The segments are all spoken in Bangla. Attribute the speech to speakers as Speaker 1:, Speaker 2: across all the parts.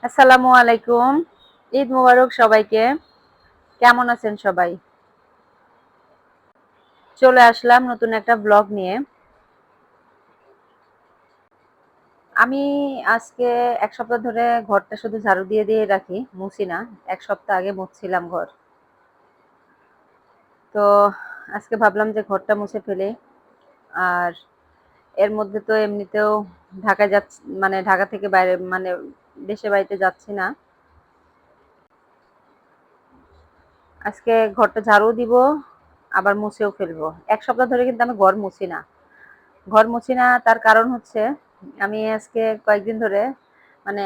Speaker 1: আসসালামু আলাইকুম। ঈদ মোবারক সবাইকে। কেমন আছেন সবাই? চলে আসলাম নতুন একটা ব্লগ নিয়ে। আমি আজকে ১ সপ্তাহ ধরে ঘরটা শুধু ঝাড়ু দিয়ে রাখি, মুছি না। ১ সপ্তাহ আগে মুছছিলাম ঘর। তো আজকে ভাবলাম যে ঘরটা মুছে ফেলি। আর এর মধ্যে তো এমনিতেও ঢাকায় যাচ্ছি, মানে ঢাকা থেকে বাইরে, মানে দেশের বাড়িতে যাচ্ছি না। আজকে ঘরটা ঝাড়ু দিব, আবার মুছেও ফেলবো। ১ সপ্তাহ ধরে কিন্তু আমি ঘর মুছি না। ঘর মুছি না, তার কারণ হচ্ছে আমি আজকে কয়েকদিন ধরে মানে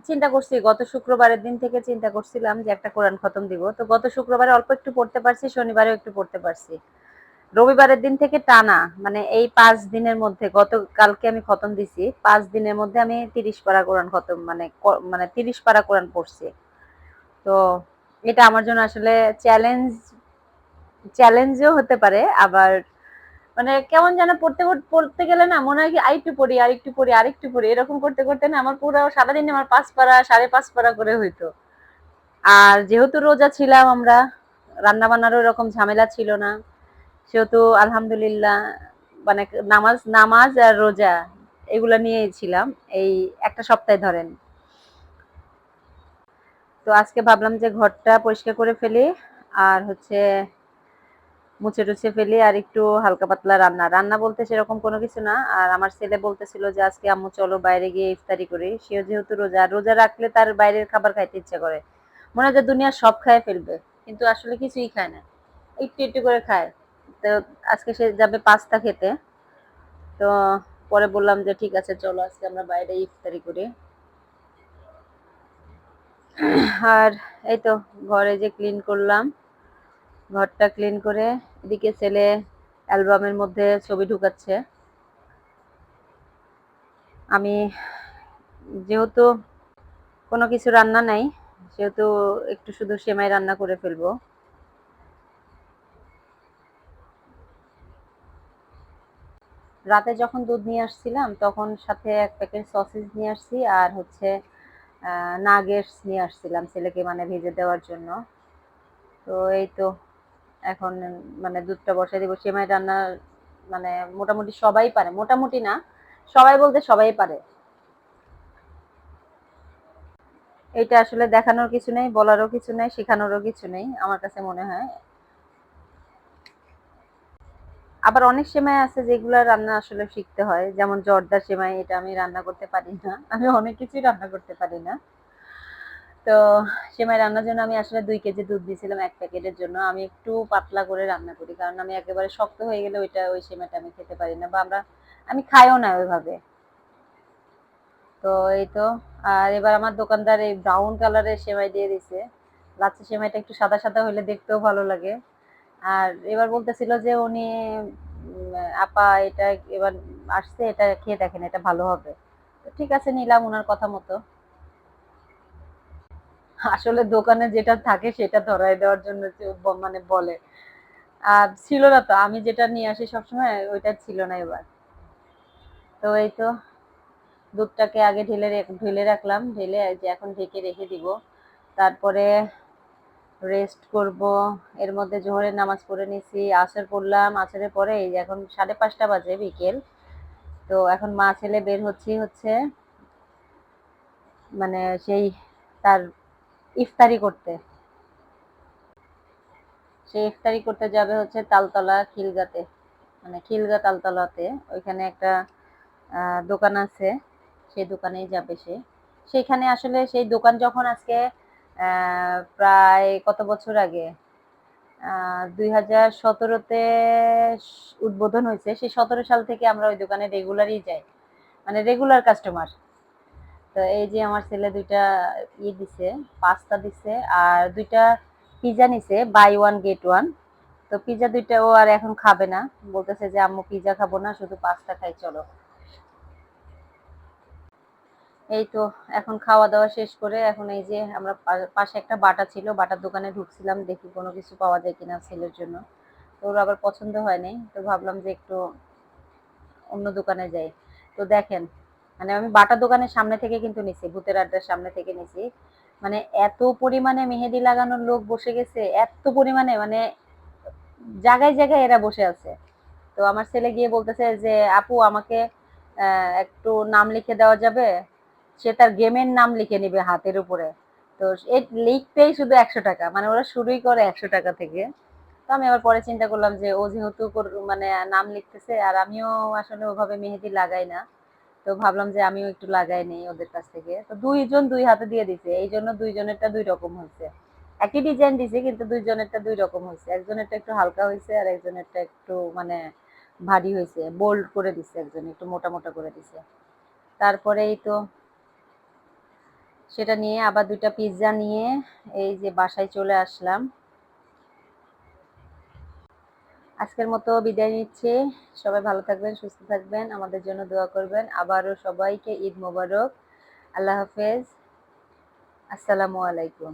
Speaker 1: চিন্তা করছি, গত শুক্রবারের দিন থেকে চিন্তা করছিলাম যে একটা কোরআন খতম দিব। তো গত শুক্রবারে অল্প একটু পড়তে পারছি, শনিবারেও একটু পড়তে পারছি। রবিবারের দিন থেকে টানা, মানে এই ৫ দিনের মধ্যে, গতকালকে আমি খতম দিছি। ৫ দিনের মধ্যে আমি ৩০ পারা কোরআন খতম, মানে ৩০ পারা কোরআন পড়ছি। তো এটা আমার জন্য আসলে চ্যালেঞ্জও হতে পারে, আবার মানে কেমন যেন পড়তে গেলে না মনে হয় কি আরেকটু পড়ি, আরেকটু পড়ি, আরেকটু পড়ি, এরকম করতে করতে না আমার পুরো সারাদিনে আমার ৫ পারা ৫.৫ পারা করে হইতো। আর যেহেতু রোজা ছিলাম আমরা, রান্না বান্নারও এরকম ঝামেলা ছিল না, সেহেতু আলহামদুলিল্লাহ, মানে নামাজ নামাজ আর রোজা এগুলা নিয়েই ছিলাম এই একটা সপ্তাহে ধরেন। তো আজকে ভাবলাম যে ঘরটা পরিষ্কার করে ফেলি, আর হচ্ছে মুছে টুছে ফেলি, আর একটু হালকা পাতলা রান্না রান্না বলতে সেরকম কোনো কিছু না। আর আমার ছেলে বলতেছিল যে আজকে আম্মু চলো বাইরে গিয়ে ইফতারি করি। সেও যেহেতু রোজা, রোজা রাখলে তার বাইরের খাবার খাইতে ইচ্ছা করে, মনে হয় যে দুনিয়ার সব খায় ফেলবে, কিন্তু আসলে কিছুই খায় না, একটু একটু করে খায়। তো আজকে সে যাবে পাস্তা খেতে। তো পরে বললাম যে ঠিক আছে চলো আজকে আমরা বাইরে ইফতারি করি। আর এই তো ঘরে যে ক্লিন করলাম, ঘরটা ক্লিন করে এদিকে ছেলে অ্যালবামের মধ্যে ছবি ঢুকাচ্ছে। আমি যেহেতু কোনো কিছু রান্না নাই, সেহেতু একটু শুধু সেমাই রান্না করে ফেলবো। রাতে যখন দুধ নিয়ে আসছিলাম তখন সাথে ১ প্যাকেট সসেজ নিয়ে আসছি, আর হচ্ছে নাগেটস নিয়ে আসছিলাম ছেলেকে, মানে ভেজে দেওয়ার জন্য। তো এই তো এখন মানে দুধটা বসাই দিব। সেমাই রান্না মানে মোটামুটি সবাই পারে, মোটামুটি না, সবাই বলতে সবাই পারে। এটা আসলে দেখানোর কিছু নেই, বলারও কিছু নেই, শেখানোরও কিছু নেই আমার কাছে মনে হয়। আবার অনেক সেমাই আছে যেগুলা রান্না আসলে শিখতে হয়, যেমন জর্দার সেমাই, এটা আমি রান্না করতে পারি না। আমি অনেক কিছুই রান্না করতে পারি না। তো সেমাই রান্নার জন্য আমি আসলে ২ কেজি দুধ দিয়েছিলাম ১ প্যাকেটের জন্য। আমি একটু পাতলা করে রান্না করি, কারণ আমি একেবারে শক্ত হয়ে গেলে ওই সেমাইটা আমি খেতে পারি না, বা আমি খাইও না ওইভাবে। তো এই তো, আর এবার আমার দোকানদার এই ব্রাউন কালারের সেমাই দিয়ে দিছে। লাচ্ছা সেমাইটা একটু সাদা সাদা হইলে দেখতেও ভালো লাগে। আর এবার বলতেছিল যে উনি আপা এটা এবার আসছে, এটা খেয়ে দেখেন, এটা ভালো হবে। তো ঠিক আছে, নিলাম উনার কথা মতো। আসলে দোকানে যেটা থাকে সেটা ধরায় দেওয়ার জন্য যে মানে বলে। আর ছিল না তো, আমি যেটা নিয়ে আসি সবসময় ওইটা ছিল না এবার। তো এই তো দুধটাকে আগে ঢেলে রাখলাম, ঢেলে এই যে এখন ঢেকে রেখে দিব। তারপরে রেস্ট করব। এর মধ্যে জোহরের নামাজ পড়ে নিছি, আসর পড়লাম, আসরের পরে এই যে এখন ৫:৩০ বাজে বিকেল। তো এখন মা ছেলে বের হচ্ছে মানে সেই তার ইফতারি করতে। সে ইফতারি করতে যাবে হচ্ছে তালতলা খিলগাতে, মানে খিলগা তালতলাতে। ওইখানে একটা দোকান আছে, সেই দোকানেই যাবে সে। সেখানে আসলে সেই দোকান যখন আজকে প্রায় কত বছর আগে, ২০১৭-তে উদ্বোধন হয়েছে, সেই ১৭ সাল থেকে আমরা ওই দোকানে রেগুলারই যাই, মানে রেগুলার কাস্টমার। তো এই যে আমার ছেলে ২ টা দিছে, পাস্তা দিছে, আর ২ টা পিজ্জা নিছে, বাই ওয়ান গেট ওয়ান। তো পিজ্জা ২ টা ও আর এখন খাবে না। বলতেছে যে আম্মু পিজ্জা খাবো না, শুধু পাস্তা খাই চলো। এই তো এখন খাওয়া-দাওয়া শেষ করে এখন এই যে আমরা পাশে একটা বাটা ছিল, বাটার দোকানে ঢুকছিলাম দেখি কোনো কিছু পাওয়া যায় কিনা ছেলের জন্য। তো ওর আবার পছন্দ হয় নাই। তো ভাবলাম যে একটু অন্য দোকানে যাই। তো দেখেন মানে আমি বাটা দোকানের সামনে থেকে কিন্তু নিছি, ভূতের আড্ডার সামনে থেকে নিছি। মানে এত পরিমাণে মেহেদি লাগানোর লোক বসে গেছে, এত পরিমাণে, মানে জায়গায় জায়গায় এরা বসে আছে। তো আমার ছেলে গিয়ে বলতেছে যে আপু আমাকে একটু নাম লিখে দেওয়া যাবে। সে তার গেমের নাম লিখে নিবে হাতের উপরে। তো এই লিখতেই শুধু 100 টাকা, মানে ওরা শুরুই করে 100 টাকা থেকে। তো আমি আবার পরে চিন্তা করলাম যে ও যেহেতু মানে নাম লিখতেছে, আর আমিও আসলে ওভাবে মেহেদি লাগাই না, তো ভাবলাম যে আমিও একটু লাগাই নেই ওদের কাছ থেকে। তো দুইজন দুই হাতে দিয়ে দিছে, এই জন্য দুইজনেরটা দুই রকম হয়েছে। একই ডিজাইন দিছে কিন্তু দুইজনেরটা দুই রকম হয়েছে, একজনেরটা একটু হালকা হয়েছে আর একজনেরটা একটু মানে ভারী হয়েছে, বোল্ড করে দিছে, একজন একটু মোটা মোটা করে দিছে। তারপরেই তো সেটা নিয়ে আবার 2টা পিৎজা নিয়ে এই যে বাসায় চলে আসলাম। আজকের মতো বিদায় নিচ্ছি। সবাই ভালো থাকবেন, সুস্থ থাকবেন, আমাদের জন্য দোয়া করবেন। আবারও সবাইকে ঈদ মোবারক। আল্লাহ হাফেজ। আসসালামু আলাইকুম।